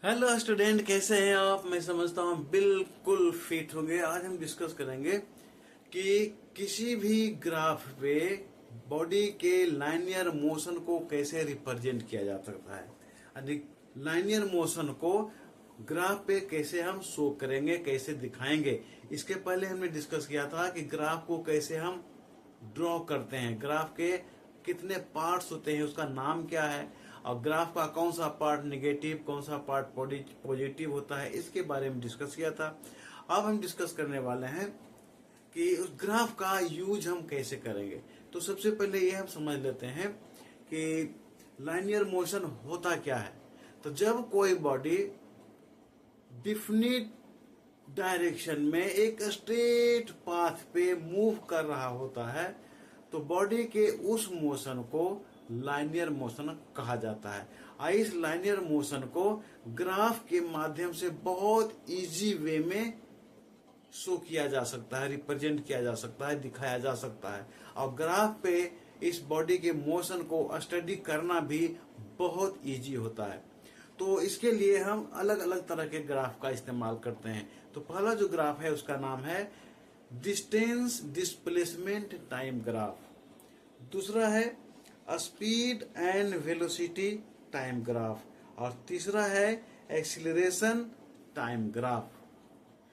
Hello student, कैसे हैं आप? मैं समझता हूँ बिल्कुल फिट होंगे। आज हम डिस्कस करेंगे कि किसी भी ग्राफ पे बॉडी के लाइनियर मोशन को कैसे रिप्रेजेंट किया जा सकता है। लाइनियर मोशन को ग्राफ पे कैसे हम शो करेंगे, कैसे दिखाएंगे। इसके पहले हमने डिस्कस किया था कि ग्राफ को कैसे हम ड्रॉ करते हैं, ग्राफ के कितने पार्ट्स होते हैं, उसका नाम क्या है, और ग्राफ का कौन सा पार्ट नेगेटिव, कौन सा पार्ट पॉजिटिव होता है, इसके बारे में डिस्कस किया था। अब हम डिस्कस करने वाले हैं कि उस ग्राफ का यूज हम कैसे करेंगे। तो सबसे पहले ये हम समझ लेते हैं कि लाइनियर मोशन होता क्या है। तो जब कोई बॉडी डिफिनिट डायरेक्शन में एक स्ट्रेट पाथ पे मूव कर रहा होता है तो बॉडी के उस मोशन को लाइनियर मोशन कहा जाता है। इस लाइनियर मोशन को ग्राफ के माध्यम से बहुत इजी वे में शो किया जा सकता है, रिप्रेजेंट किया जा सकता है, दिखाया जा सकता है। और ग्राफ पे इस बॉडी के मोशन को स्टडी करना भी बहुत इजी होता है। तो इसके लिए हम अलग अलग तरह के ग्राफ का इस्तेमाल करते हैं। तो पहला जो ग्राफ है उसका नाम है डिस्टेंस डिस्प्लेसमेंट टाइम ग्राफ। दूसरा है speed and velocity time graph, और तीसरा है एक्सीलरेशन टाइम ग्राफ।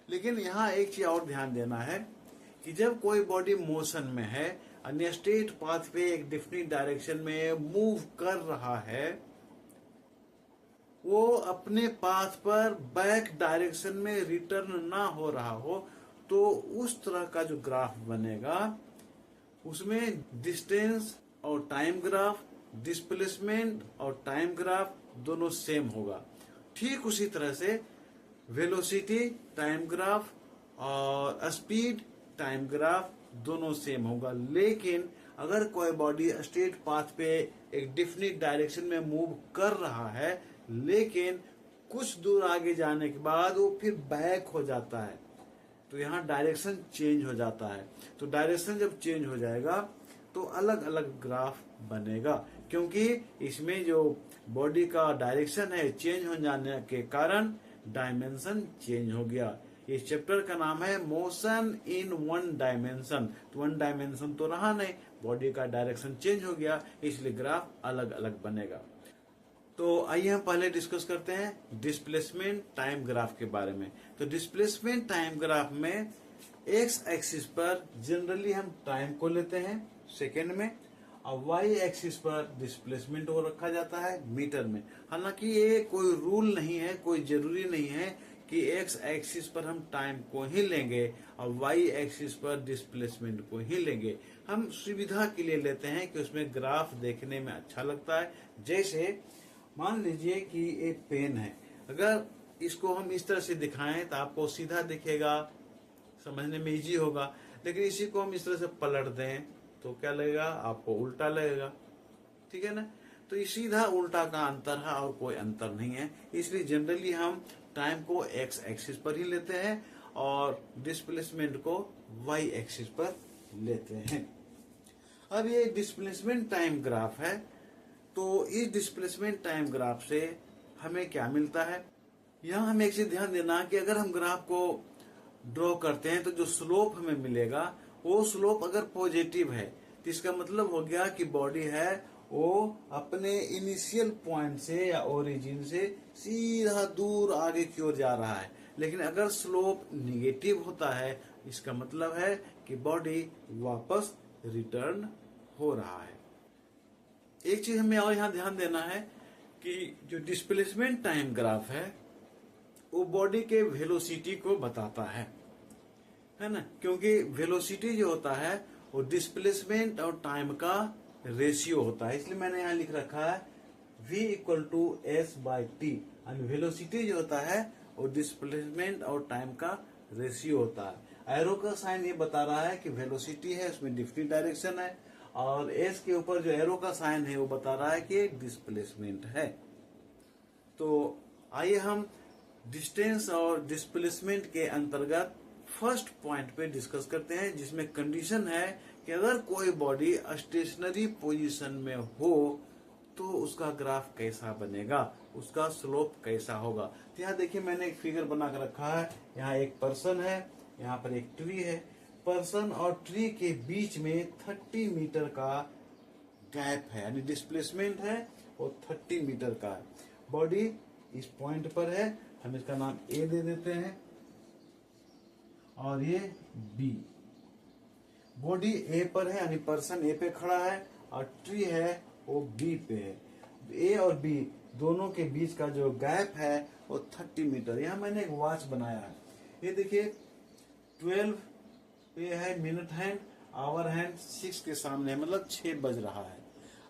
लेकिन यहाँ एक चीज और ध्यान देना है कि जब कोई बॉडी मोशन में है, अन्य स्ट्रेट पाथ पे एक डिफरेंट डायरेक्शन में मूव कर रहा है, वो अपने पाथ पर बैक डायरेक्शन में रिटर्न ना हो रहा हो, तो उस तरह का जो ग्राफ बनेगा उसमें डिस्टेंस और टाइम ग्राफ, डिस्प्लेसमेंट और टाइम ग्राफ दोनों सेम होगा। ठीक उसी तरह से वेलोसिटी टाइम ग्राफ और स्पीड टाइम ग्राफ दोनों सेम होगा। लेकिन अगर कोई बॉडी स्ट्रेट पाथ पे एक डिफिनिट डायरेक्शन में मूव कर रहा है, लेकिन कुछ दूर आगे जाने के बाद वो फिर बैक हो जाता है, तो यहाँ डायरेक्शन चेंज हो जाता है। तो डायरेक्शन जब चेंज हो जाएगा तो अलग अलग ग्राफ बनेगा, क्योंकि इसमें जो बॉडी का डायरेक्शन है चेंज हो जाने के कारण डायमेंशन चेंज हो गया। इस चैप्टर का नाम है मोशन इन वन डायमेंशन। तो वन डायमेंशन तो रहा नहीं, बॉडी का डायरेक्शन चेंज हो गया, इसलिए ग्राफ अलग अलग बनेगा। तो आइए हम पहले डिस्कस करते हैं डिस्प्लेसमेंट टाइम ग्राफ के बारे में। तो डिस्प्लेसमेंट टाइम ग्राफ में एक्स एक्सिस पर जनरली हम टाइम को लेते हैं सेकेंड में, और वाई एक्सिस पर डिस्प्लेसमेंट को रखा जाता है मीटर में। हालांकि ये कोई रूल नहीं है, कोई जरूरी नहीं है कि एक्स एक्सिस पर हम टाइम को ही लेंगे और वाई एक्सिस पर डिस्प्लेसमेंट को ही लेंगे। हम सुविधा के लिए लेते हैं कि उसमें ग्राफ देखने में अच्छा लगता है। जैसे मान लीजिए कि एक पेन है, अगर इसको हम इस तरह से दिखाएं तो आपको सीधा दिखेगा, समझने में इजी होगा। लेकिन इसी को हम इस तरह से पलट दें तो क्या लगेगा, आपको उल्टा लगेगा। ठीक है ना? तो ये सीधा उल्टा का अंतर है और कोई अंतर नहीं है। इसलिए जनरली हम टाइम को एक्स एक्सिस पर ही लेते हैं और डिस्प्लेसमेंट को वाई एक्सिस पर लेते हैं। अब ये डिस्प्लेसमेंट टाइम ग्राफ है, तो इस डिस्प्लेसमेंट टाइम ग्राफ से हमें क्या मिलता है। यहाँ हमें एक चीज ध्यान देना कि अगर हम ग्राफ को ड्रॉ करते हैं तो जो स्लोप हमें मिलेगा वो स्लोप अगर पॉजिटिव है तो इसका मतलब हो गया कि बॉडी है वो अपने इनिशियल पॉइंट से या ओरिजिन से सीधा दूर आगे की ओर जा रहा है। लेकिन अगर स्लोप निगेटिव होता है, इसका मतलब है कि बॉडी वापस रिटर्न हो रहा है। एक चीज हमें और यहाँ ध्यान देना है कि जो डिस्प्लेसमेंट टाइम ग्राफ है वो बॉडी के वेलोसिटी को बताता है ना, क्योंकि वेलोसिटी जो होता है वो डिस्प्लेसमेंट और टाइम का रेशियो होता है। इसलिए मैंने यहाँ लिख रखा है v equal to S by T. Velocity जो होता है वो डिस्प्लेसमेंट और टाइम का रेशियो होता है। एरो का साइन ये बता रहा है कि वेलोसिटी है, उसमें डिफरेंट डायरेक्शन है, और एस के ऊपर जो एरो का साइन है वो बता रहा है कि डिस्प्लेसमेंट है। तो आइए हम डिस्टेंस और डिस्प्लेसमेंट के अंतर्गत फर्स्ट पॉइंट पे डिस्कस करते हैं, जिसमें कंडीशन है कि अगर कोई बॉडी स्टेशनरी पोजीशन में हो तो उसका ग्राफ कैसा बनेगा। उसका स्लोप कैसा होगा। तो यहाँ देखिए मैंने एक फिगर बना कर रखा है। यहाँ एक पर्सन है, यहाँ पर एक ट्री है। पर्सन और ट्री के बीच में 30 मीटर का गैप है, यानी डिस्प्लेसमेंट है वो 30 मीटर का है। बॉडी इस पॉइंट पर है, हम इसका नाम ए दे देते हैं और ये बी। बॉडी ए पर है, यानी पर्सन ए पे खड़ा है और ट्री है वो बी पे है। ए और बी दोनों के बीच का जो गैप है वो 30 मीटर। यहाँ मैंने एक वॉच बनाया है। ये देखिए 12 पे है मिनट हैंड, आवर हैंड 6 के सामने है, मतलब 6 बज रहा है।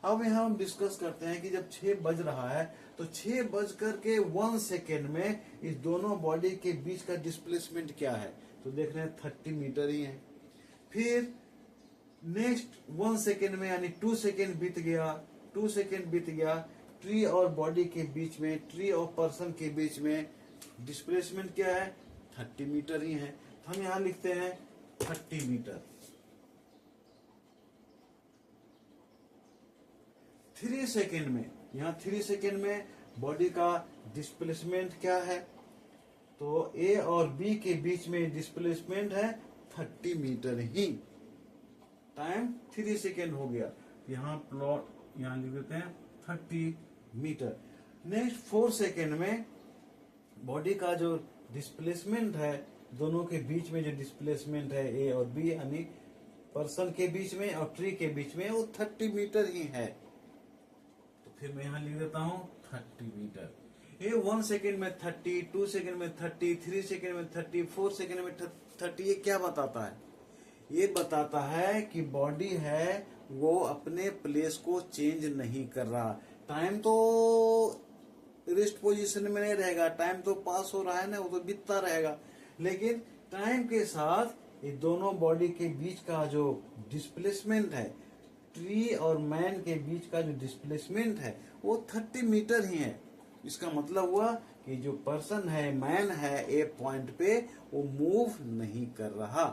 अब यहाँ हम डिस्कस करते हैं कि जब 6 बज रहा है तो 6 बजकर के 1 सेकेंड में इस दोनों बॉडी के बीच का डिस्प्लेसमेंट क्या है, तो देख रहे हैं 30 मीटर ही है। फिर नेक्स्ट 1 सेकेंड में, यानी 2 सेकेंड बीत गया, 2 सेकेंड बीत गया, ट्री और बॉडी के बीच में, ट्री और पर्सन के बीच में डिस्प्लेसमेंट क्या है, 30 मीटर ही है। तो हम यहां लिखते हैं 30 मीटर। 3 सेकेंड में, यहाँ 3 सेकेंड में बॉडी का डिस्प्लेसमेंट क्या है, तो ए और बी के बीच में डिस्प्लेसमेंट है 30 मीटर ही। टाइम 3 सेकेंड हो गया, यहाँ प्लॉट यहाँ लिख देते हैं 30 मीटर। नेक्स्ट 4 सेकेंड में बॉडी का जो डिस्प्लेसमेंट है, दोनों के बीच में जो डिस्प्लेसमेंट है ए और बी, यानी पर्सन के बीच में और ट्री के बीच में, वो 30 मीटर ही है। तो फिर मैं यहाँ लिख देता हूँ 30 मीटर। ये 1 सेकेंड में 30, 2 सेकेंड में 30, 3 सेकेंड में 30, 4 सेकेंड में 30। ये क्या बताता है, ये बताता है कि बॉडी है वो अपने प्लेस को चेंज नहीं कर रहा। टाइम तो रेस्ट पोजीशन में नहीं रहेगा, टाइम तो पास हो रहा है ना, वो तो बीतता रहेगा। लेकिन टाइम के साथ ये दोनों बॉडी के बीच का जो डिस्प्लेसमेंट है, ट्री और मैन के बीच का जो डिस्प्लेसमेंट है, वो 30 मीटर ही है। इसका मतलब हुआ कि जो पर्सन है, मैन है, एक पॉइंट पे वो मूव नहीं कर रहा।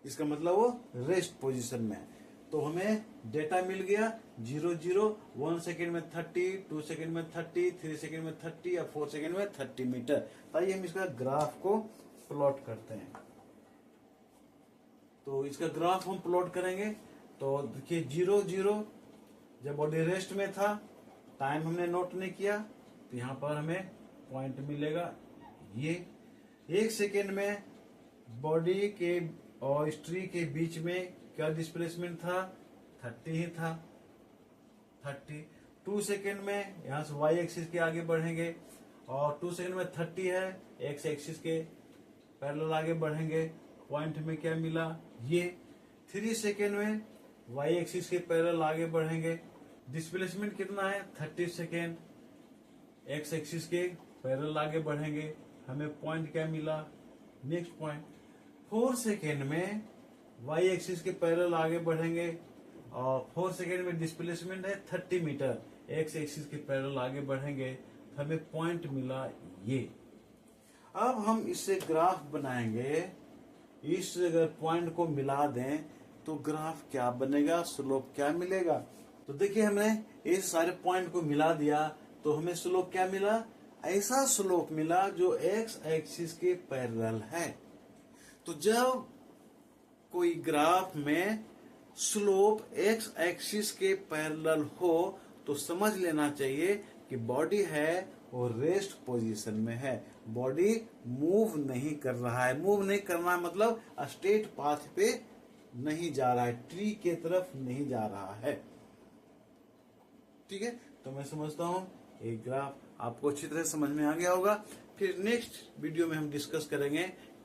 इसका मतलब वो रेस्ट पोजीशन में है। तो हमें डेटा मिल गया 0 0, 1 सेकेंड में 30, 2 सेकेंड में 30, 3 सेकेंड में 30 और 4 सेकेंड में 30 मीटर। आइए हम इसका ग्राफ को प्लॉट करते हैं। तो इसका ग्राफ हम प्लॉट करेंगे तो देखिए 0 0 जब बॉडी रेस्ट में था, टाइम हमने नोट नहीं किया, तो यहाँ पर हमें पॉइंट मिलेगा ये। 1 सेकेंड में बॉडी के और ट्री के बीच में क्या डिस्प्लेसमेंट था, 30 ही था, 30। 2 सेकेंड में यहाँ से वाई एक्सिस के आगे बढ़ेंगे और 2 सेकेंड में 30 है, एक्स एक्सिस के पैरेलल आगे बढ़ेंगे, पॉइंट में क्या मिला ये। 3 सेकेंड में वाई एक्सिस के पैरेलल आगे बढ़ेंगे, डिस्प्लेसमेंट कितना है 30 सेकेंड, एक्स एक्सिस के पैरेलल आगे बढ़ेंगे, हमें पॉइंट क्या मिला, नेक्स्ट पॉइंट। 4 सेकेंड में वाई एक्सिस के पैरेलल आगे बढ़ेंगे और 4 सेकेंड में डिस्प्लेसमेंट है 30 मीटर, एक्स एक्सिस के पैरेलल आगे बढ़ेंगे, हमें पॉइंट मिला ये। अब हम इससे ग्राफ बनाएंगे, इस अगर पॉइंट को मिला दें तो ग्राफ क्या बनेगा, स्लोप क्या मिलेगा। तो देखिए हमने इस सारे पॉइंट को मिला दिया तो हमें स्लोप क्या मिला, ऐसा स्लोप मिला जो एक्स एक्सिस के पैरेलल है। तो जब कोई ग्राफ में स्लोप एक्स एक्सिस के पैरेलल हो तो समझ लेना चाहिए कि बॉडी है वो रेस्ट पोजीशन में है, बॉडी मूव नहीं कर रहा है। मूव नहीं करना मतलब स्ट्रेट पाथ पे नहीं जा रहा है, ट्री के तरफ नहीं जा रहा है। ठीक है, तो मैं समझता हूँ एक ग्राफ आपको अच्छी तरह समझ में आ गया होगा। फिर नेक्स्ट वीडियो में हम डिस्कस करेंगे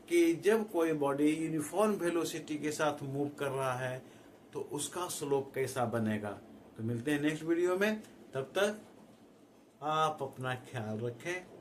कि जब कोई बॉडी यूनिफॉर्म वेलोसिटी के साथ मूव कर रहा है तो उसका स्लोप कैसा बनेगा। तो मिलते हैं नेक्स्ट वीडियो में, तब तक आप अपना ख्याल रखें।